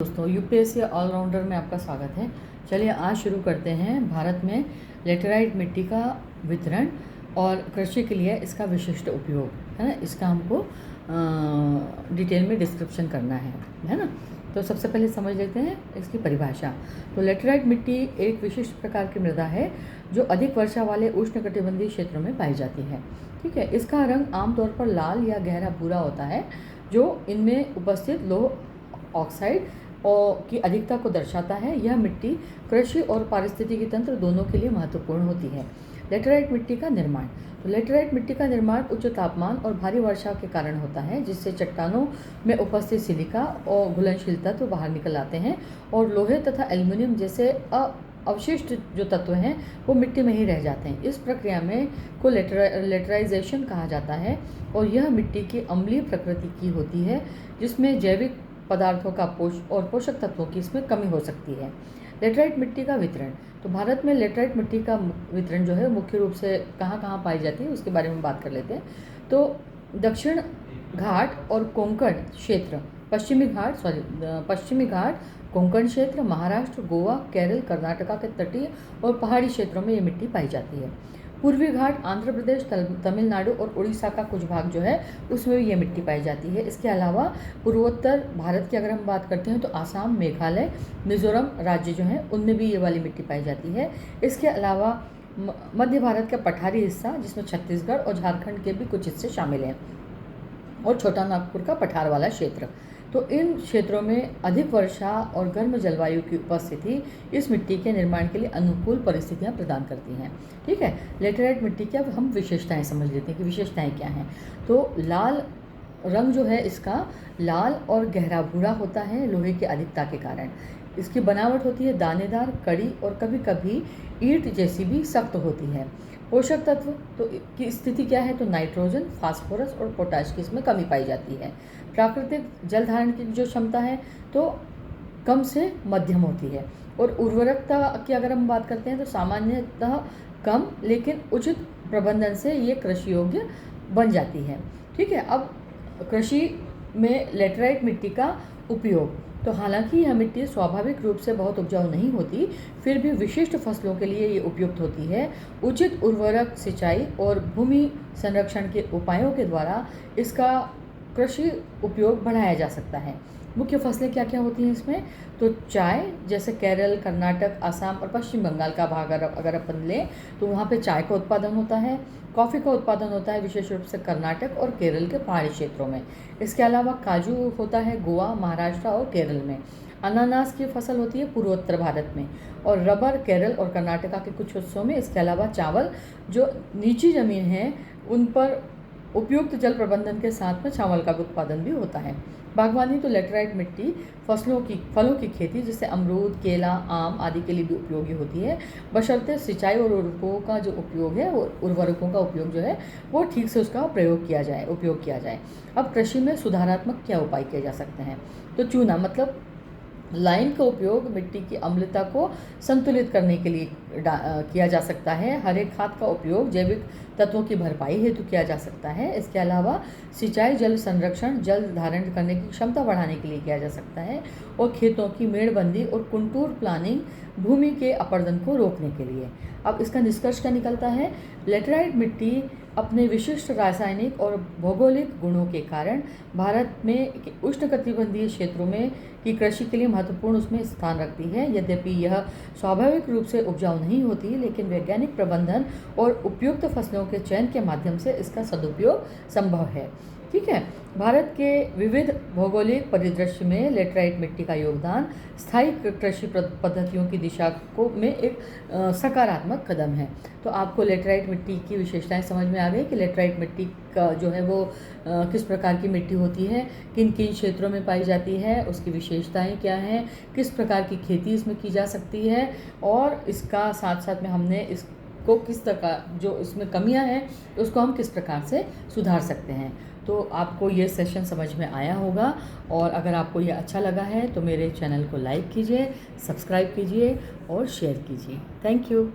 दोस्तों, UPSC allrounder में आपका स्वागत है। चलिए आज शुरू करते हैं भारत में लेटेराइट मिट्टी का वितरण और कृषि के लिए इसका विशिष्ट उपयोग, है ना। इसका हमको डिटेल में डिस्क्रिप्शन करना है ना। तो सबसे पहले समझ लेते हैं इसकी परिभाषा। तो लेटेराइट मिट्टी एक विशिष्ट प्रकार की मृदा है जो अधिक वर्षा वाले उष्णकटिबंधीय क्षेत्रों में पाई जाती है। ठीक है, इसका रंग आमतौर पर लाल या गहरा भूरा होता है जो इनमें उपस्थित लौह ऑक्साइड और की अधिकता को दर्शाता है। यह मिट्टी कृषि और पारिस्थितिकी तंत्र दोनों के लिए महत्वपूर्ण होती है। लेटेराइट मिट्टी का निर्माण। तो लेटेराइट मिट्टी का निर्माण उच्च तापमान और भारी वर्षा के कारण होता है, जिससे चट्टानों में उपस्थित सिलिका और घुलनशील तत्व बाहर निकल आते हैं और लोहे तथा एल्युमिनियम जैसे अवशिष्ट जो तत्व हैं वो मिट्टी में ही रह जाते हैं। इस प्रक्रिया में को लेटराइजेशन कहा जाता है और यह मिट्टी की अम्लीय प्रकृति की होती है, जिसमें जैविक पदार्थों का पोषक तत्वों की इसमें कमी हो सकती है। लेटेराइट मिट्टी का वितरण। तो भारत में लेटेराइट मिट्टी का वितरण जो है मुख्य रूप से कहाँ कहाँ पाई जाती है उसके बारे में बात कर लेते हैं। तो दक्षिण घाट और कोंकण क्षेत्र, पश्चिमी घाट कोंकण क्षेत्र, महाराष्ट्र, गोवा, केरल, कर्नाटका के तटीय और पहाड़ी क्षेत्रों में ये मिट्टी पाई जाती है। पूर्वी घाट आंध्र प्रदेश, तमिलनाडु और उड़ीसा का कुछ भाग जो है उसमें भी ये मिट्टी पाई जाती है। इसके अलावा पूर्वोत्तर भारत की अगर हम बात करते हैं तो आसाम, मेघालय, मिजोरम राज्य जो हैं उनमें भी ये वाली मिट्टी पाई जाती है। इसके अलावा मध्य भारत का पठारी हिस्सा, जिसमें छत्तीसगढ़ और झारखंड के भी कुछ हिस्से शामिल हैं, और छोटा नागपुर का पठार वाला क्षेत्र। तो इन क्षेत्रों में अधिक वर्षा और गर्म जलवायु की उपस्थिति इस मिट्टी के निर्माण के लिए अनुकूल परिस्थितियां प्रदान करती हैं। ठीक है, लेटेराइट मिट्टी की अब हम विशेषताएं समझ लेते हैं कि विशेषताएं क्या हैं। तो लाल रंग जो है इसका लाल और गहरा भूरा होता है लोहे की अधिकता के कारण। इसकी बनावट होती है दानेदार, कड़ी और कभी कभी ईंट जैसी भी सख्त होती है। पोषक तत्व तो की स्थिति क्या है, तो नाइट्रोजन, फास्फोरस और पोटाश की इसमें कमी पाई जाती है। प्राकृतिक जल धारण की जो क्षमता है तो कम से मध्यम होती है। और उर्वरकता की अगर हम बात करते हैं तो सामान्यतः कम, लेकिन उचित प्रबंधन से ये कृषि योग्य बन जाती है। ठीक है, अब कृषि में लेटेराइट मिट्टी का उपयोग। तो हालांकि यह मिट्टी स्वाभाविक रूप से बहुत उपजाऊ नहीं होती, फिर भी विशिष्ट फसलों के लिए ये उपयुक्त होती है। उचित उर्वरक, सिंचाई और भूमि संरक्षण के उपायों के द्वारा इसका कृषि उपयोग बढ़ाया जा सकता है। मुख्य फसलें क्या क्या होती हैं इसमें, तो चाय, जैसे केरल, कर्नाटक, असम और पश्चिम बंगाल का भाग अगर अपन लें तो वहाँ पे चाय का उत्पादन होता है। कॉफ़ी का उत्पादन होता है विशेष रूप से कर्नाटक और केरल के पहाड़ी क्षेत्रों में। इसके अलावा काजू होता है गोवा, महाराष्ट्र और केरल में। अनानास की फसल होती है पूर्वोत्तर भारत में, और रबर केरल और कर्नाटका के कुछ हिस्सों में। इसके अलावा चावल, जो नीची ज़मीन है उन पर उपयुक्त जल प्रबंधन के साथ में चावल का उत्पादन भी होता है। बागवानी, तो लेटेराइट मिट्टी फलों की खेती जैसे अमरूद, केला, आम आदि के लिए भी उपयोगी होती है, बशर्ते सिंचाई और उर्वरकों का जो उपयोग है उर्वरकों का उपयोग जो है वो ठीक से उसका उपयोग किया जाए। अब कृषि में सुधारात्मक क्या उपाय किए जा सकते हैं, तो चूना मतलब लाइम का उपयोग मिट्टी की अम्लता को संतुलित करने के लिए किया जा सकता है। हरे खाद का उपयोग जैविक तत्वों की भरपाई हेतु किया जा सकता है। इसके अलावा सिंचाई, जल संरक्षण, जल धारण करने की क्षमता बढ़ाने के लिए किया जा सकता है, और खेतों की मेड़बंदी और कुंटूर प्लानिंग भूमि के अपरदन को रोकने के लिए। अब इसका निष्कर्ष क्या निकलता है, लेटेराइट मिट्टी अपने विशिष्ट रासायनिक और भौगोलिक गुणों के कारण भारत में उष्णकटिबंधीय क्षेत्रों में की कृषि के लिए महत्वपूर्ण उसमें स्थान रखती है। यद्यपि यह स्वाभाविक रूप से उपजाऊ नहीं होती, लेकिन वैज्ञानिक प्रबंधन और उपयुक्त फसलों के चयन के माध्यम से इसका सदुपयोग संभव है। ठीक है, भारत के विविध भौगोलिक परिदृश्य में लेटेराइट मिट्टी का योगदान स्थायी कृषि पद्धतियों की दिशा को में एक सकारात्मक कदम है। तो आपको लेटेराइट मिट्टी की विशेषताएं समझ में आ गई कि लेटेराइट मिट्टी का जो है वो किस प्रकार की मिट्टी होती है, किन किन क्षेत्रों में पाई जाती है, उसकी विशेषताएं क्या हैं, किस प्रकार की खेती इसमें की जा सकती है, और इसका साथ साथ में हमने इसको किस प्रकार जो इसमें कमियां हैं उसको हम किस प्रकार से सुधार सकते हैं। तो आपको ये सेशन समझ में आया होगा, और अगर आपको ये अच्छा लगा है तो मेरे चैनल को लाइक कीजिए, सब्सक्राइब कीजिए और शेयर कीजिए। Thank you.